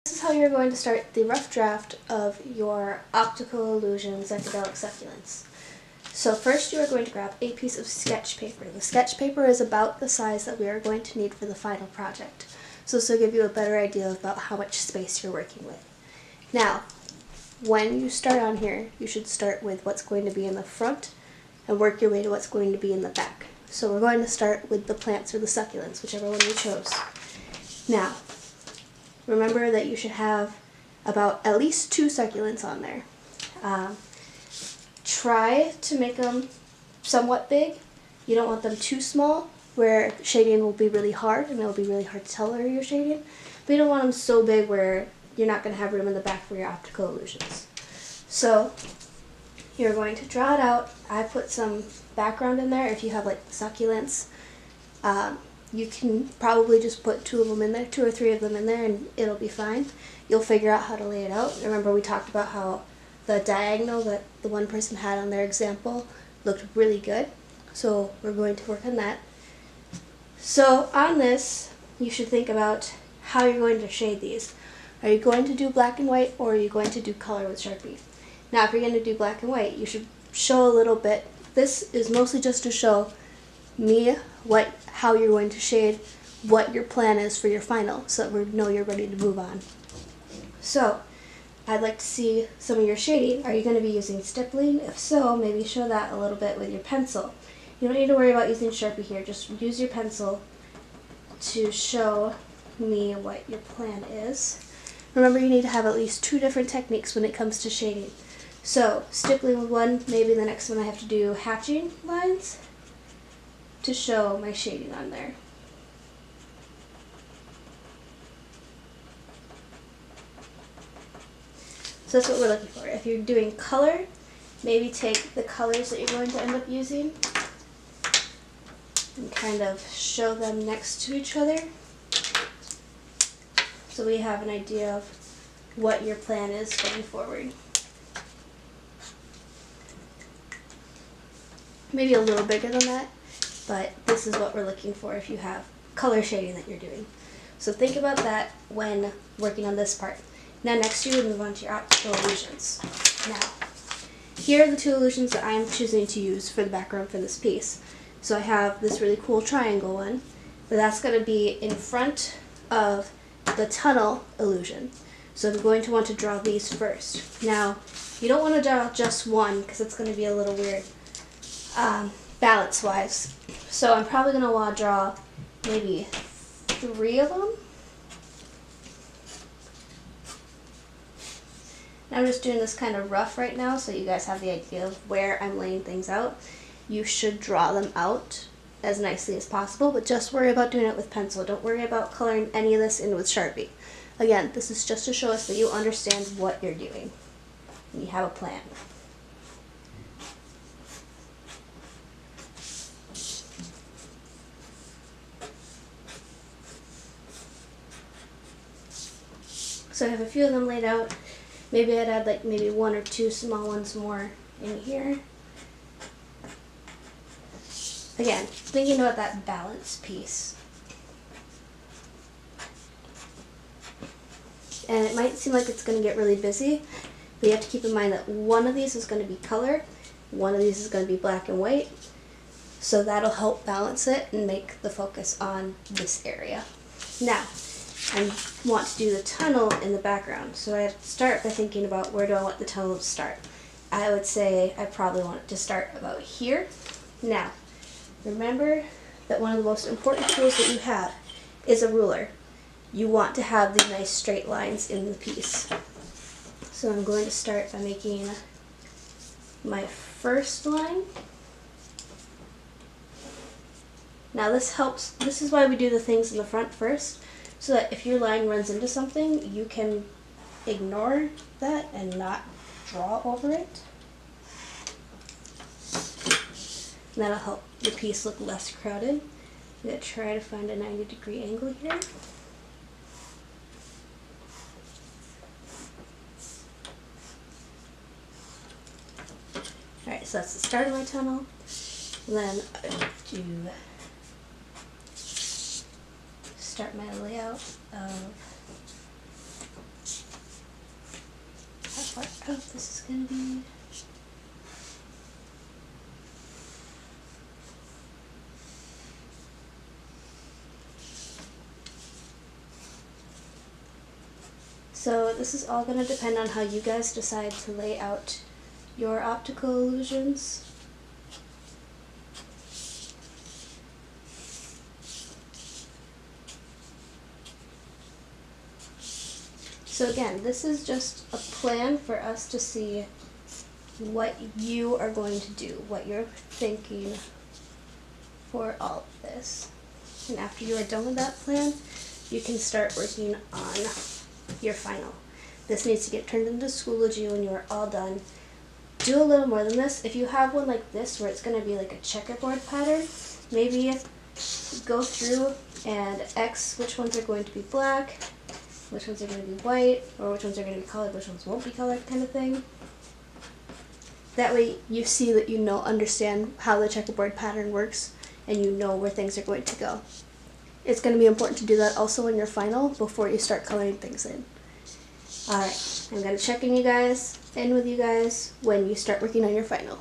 This is how you're going to start the rough draft of your optical illusion psychedelic succulents. So first you are going to grab a piece of sketch paper. The sketch paper is about the size that we are going to need for the final project. So this will give you a better idea about how much space you're working with. Now, when you start on here, you should start with what's going to be in the front and work your way to what's going to be in the back. So we're going to start with the plants or the succulents, whichever one you chose. Now, remember that you should have about at least 2 succulents on there. Try to make them somewhat big. You don't want them too small, where shading will be really hard and it'll be really hard to tell where you're shading. But you don't want them so big where you're not going to have room in the back for your optical illusions. So you're going to draw it out. I put some background in there if you have like succulents. You can probably just put 2 of them in there, 2 or 3 of them in there, and it'll be fine. You'll figure out how to lay it out. Remember we talked about how the diagonal that the one person had on their example looked really good. So we're going to work on that. So on this, you should think about how you're going to shade these. Are you going to do black and white, or are you going to do color with Sharpie? Now if you're going to do black and white, you should show a little bit. This is mostly just to show me how you're going to shade, what your plan is for your final, so that we know you're ready to move on. So I'd like to see some of your shading. Are you going to be using stippling? If so, maybe show that a little bit with your pencil. You don't need to worry about using Sharpie here. Just use your pencil to show me what your plan is. Remember, you need to have at least 2 different techniques when it comes to shading. So stippling with one, maybe the next one I have to do hatching lines to show my shading on there. So that's what we're looking for. If you're doing color, maybe take the colors that you're going to end up using and kind of show them next to each other, so we have an idea of what your plan is going forward. Maybe a little bigger than that, but this is what we're looking for if you have color shading that you're doing. So think about that when working on this part. Now next you would move on to your optical illusions. Now, here are the 2 illusions that I am choosing to use for the background for this piece. So I have this really cool triangle one, but that's going to be in front of the tunnel illusion. So I'm going to want to draw these first. Now, you don't want to draw just one because it's going to be a little weird balance-wise. So I'm probably going to want to draw maybe 3 of them. I'm just doing this kind of rough right now so you guys have the idea of where I'm laying things out. You should draw them out as nicely as possible, but just worry about doing it with pencil. Don't worry about coloring any of this in with Sharpie. Again, this is just to show us that you understand what you're doing and you have a plan. So I have a few of them laid out. Maybe I'd add like maybe 1 or 2 small ones more in here. Again, thinking about that balance piece. And it might seem like it's going to get really busy, but you have to keep in mind that one of these is going to be color, one of these is going to be black and white. So that'll help balance it and make the focus on this area. Now, I want to do the tunnel in the background. So I have to start by thinking about where do I want the tunnel to start. I would say I probably want it to start about here. Now, remember that one of the most important tools that you have is a ruler. You want to have the nice straight lines in the piece. So I'm going to start by making my first line. Now this helps, this is why we do the things in the front first, so that if your line runs into something, you can ignore that and not draw over it. And that'll help the piece look less crowded. I'm going to try to find a 90-degree angle here. Alright, so that's the start of my tunnel. And then I do start my layout of tough this is going to be. So this is all going to depend on how you guys decide to lay out your optical illusions. So again, this is just a plan for us to see what you are going to do, what you're thinking for all of this. And after you are done with that plan, you can start working on your final. This needs to get turned into Schoology when you are all done. Do a little more than this. If you have one like this where it's going to be like a checkerboard pattern, maybe go through and X which ones are going to be black, which ones are going to be white, or which ones are going to be colored, which ones won't be colored, kind of thing. That way you see that you understand how the checkerboard pattern works, and you know where things are going to go. It's going to be important to do that also in your final before you start coloring things in. Alright, I'm going to check in with you guys when you start working on your final.